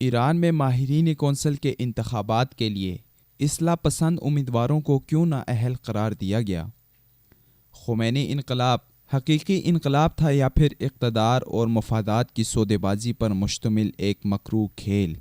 ایران میں ماہرین کونسل کے انتخابات کے لیے اصلاح پسند امیدواروں کو کیوں نااہل قرار دیا گیا؟ خمینی انقلاب حقیقی انقلاب تھا یا پھر اقتدار اور مفادات کی سودے بازی پر مشتمل ایک مکروہ کھیل؟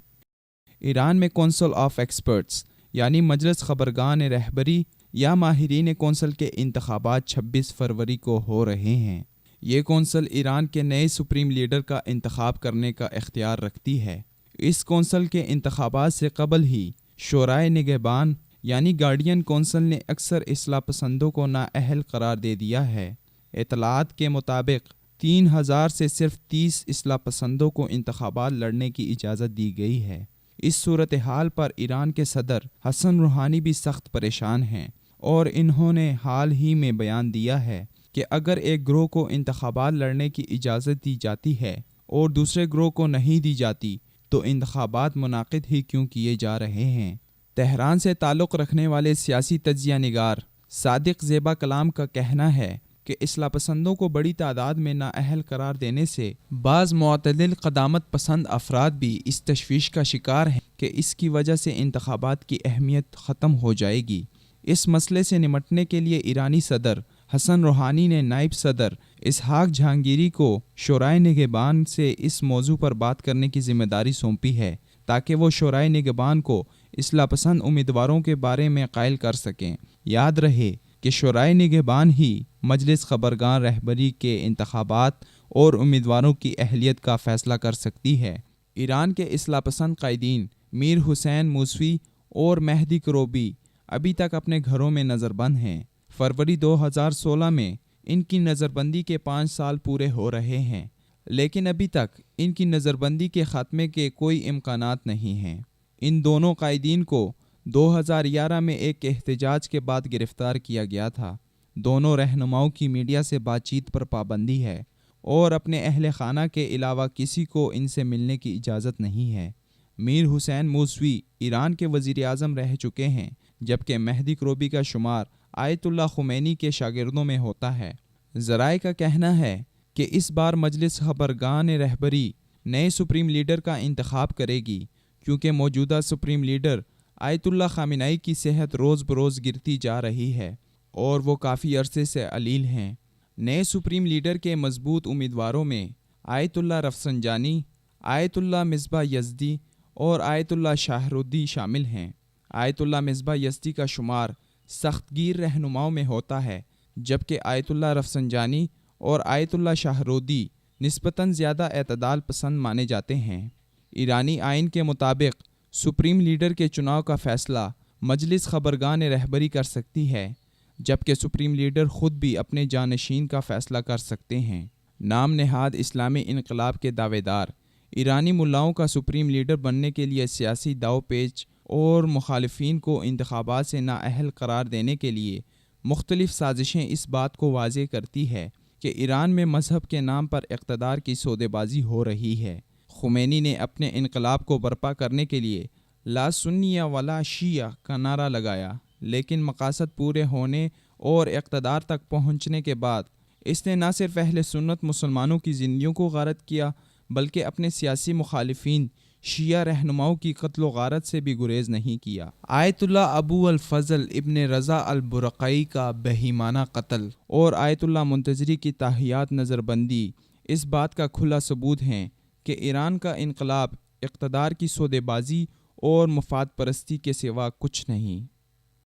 ایران میں کونسل آف ایکسپرٹس یعنی مجلس خبرگان رہبری یا ماہرین کونسل کے انتخابات 26 فروری کو ہو رہے ہیں۔ یہ کونسل ایران کے نئے سپریم لیڈر کا انتخاب کرنے کا اختیار رکھتی ہے۔ اس کونسل کے انتخابات سے قبل ہی شورائے نگہبان یعنی گارڈین کونسل نے اکثر اصلاح پسندوں کو نااہل قرار دے دیا ہے۔ اطلاعات کے مطابق 3000 سے صرف 30 اصلاح پسندوں کو انتخابات لڑنے کی اجازت دی گئی ہے۔ اس صورتحال پر ایران کے صدر حسن روحانی بھی سخت پریشان ہیں اور انہوں نے حال ہی میں بیان دیا ہے کہ اگر ایک گروہ کو انتخابات لڑنے کی اجازت دی جاتی ہے اور دوسرے گروہ کو نہیں دی جاتی تو انتخابات منعقد ہی کیوں کیے جا رہے ہیں۔ تہران سے تعلق رکھنے والے سیاسی تجزیہ نگار صادق زیبا کلام کا کہنا ہے کہ اصلاح پسندوں کو بڑی تعداد میں نااہل قرار دینے سے بعض معتدل قدامت پسند افراد بھی اس تشویش کا شکار ہیں کہ اس کی وجہ سے انتخابات کی اہمیت ختم ہو جائے گی۔ اس مسئلے سے نمٹنے کے لیے ایرانی صدر حسن روحانی نے نائب صدر اسحاق جہانگیری کو شورائے نگہبان سے اس موضوع پر بات کرنے کی ذمہ داری سونپی ہے تاکہ وہ شورائے نگہبان کو اصلاح پسند امیدواروں کے بارے میں قائل کر سکیں۔ یاد رہے کہ شورائے نگہبان ہی مجلس خبرگان رہبری کے انتخابات اور امیدواروں کی اہلیت کا فیصلہ کر سکتی ہے۔ ایران کے اصلاح پسند قائدین میر حسین موسوی اور مہدی کروبی ابھی تک اپنے گھروں میں نظر بند ہیں۔ فروری 2016 میں ان کی نظر بندی کے 5 سال پورے ہو رہے ہیں، لیکن ابھی تک ان کی نظر بندی کے خاتمے کے کوئی امکانات نہیں ہیں۔ ان دونوں قائدین کو 2011 میں ایک احتجاج کے بعد گرفتار کیا گیا تھا۔ دونوں رہنماؤں کی میڈیا سے بات چیت پر پابندی ہے اور اپنے اہل خانہ کے علاوہ کسی کو ان سے ملنے کی اجازت نہیں ہے۔ میر حسین موسوی ایران کے وزیر اعظم رہ چکے ہیں، جبکہ مہدی کروبی کا شمار آیت اللہ خمینی کے شاگردوں میں ہوتا ہے۔ ذرائع کا کہنا ہے کہ اس بار مجلس خبرگان رہبری نئے سپریم لیڈر کا انتخاب کرے گی کیونکہ موجودہ سپریم لیڈر آیت اللہ خامنائی کی صحت روز بروز گرتی جا رہی ہے اور وہ کافی عرصے سے علیل ہیں۔ نئے سپریم لیڈر کے مضبوط امیدواروں میں آیت اللہ رفسنجانی، آیت اللہ مصباح یزدی اور آیت اللہ شاہرودی شامل ہیں۔ آیت اللہ مصباح یزدی کا شمار سخت گیر رہنماؤں میں ہوتا ہے، جبکہ آیت اللہ رفسنجانی اور آیت اللہ شاہرودی نسبتاً زیادہ اعتدال پسند مانے جاتے ہیں۔ ایرانی آئین کے مطابق سپریم لیڈر کے چناؤ کا فیصلہ مجلس خبرگان رہبری کر سکتی ہے، جبکہ سپریم لیڈر خود بھی اپنے جانشین کا فیصلہ کر سکتے ہیں۔ نام نہاد اسلامی انقلاب کے دعوے دار ایرانی ملاؤں کا سپریم لیڈر بننے کے لیے سیاسی داؤ پیچ اور مخالفین کو انتخابات سے نااہل قرار دینے کے لیے مختلف سازشیں اس بات کو واضح کرتی ہے کہ ایران میں مذہب کے نام پر اقتدار کی سودے بازی ہو رہی ہے۔ خمینی نے اپنے انقلاب کو برپا کرنے کے لیے لا سنی ولا شیعہ کا نعرہ لگایا، لیکن مقاصد پورے ہونے اور اقتدار تک پہنچنے کے بعد اس نے نہ صرف اہل سنت مسلمانوں کی زندگیوں کو غارت کیا بلکہ اپنے سیاسی مخالفین شیعہ رہنماؤں کی قتل و غارت سے بھی گریز نہیں کیا۔ آیت اللہ ابو الفضل ابن رضا البرقعی کا بہیمانہ قتل اور آیت اللہ منتظری کی تاحیات نظر بندی اس بات کا کھلا ثبوت ہیں کہ ایران کا انقلاب اقتدار کی سودے بازی اور مفاد پرستی کے سوا کچھ نہیں۔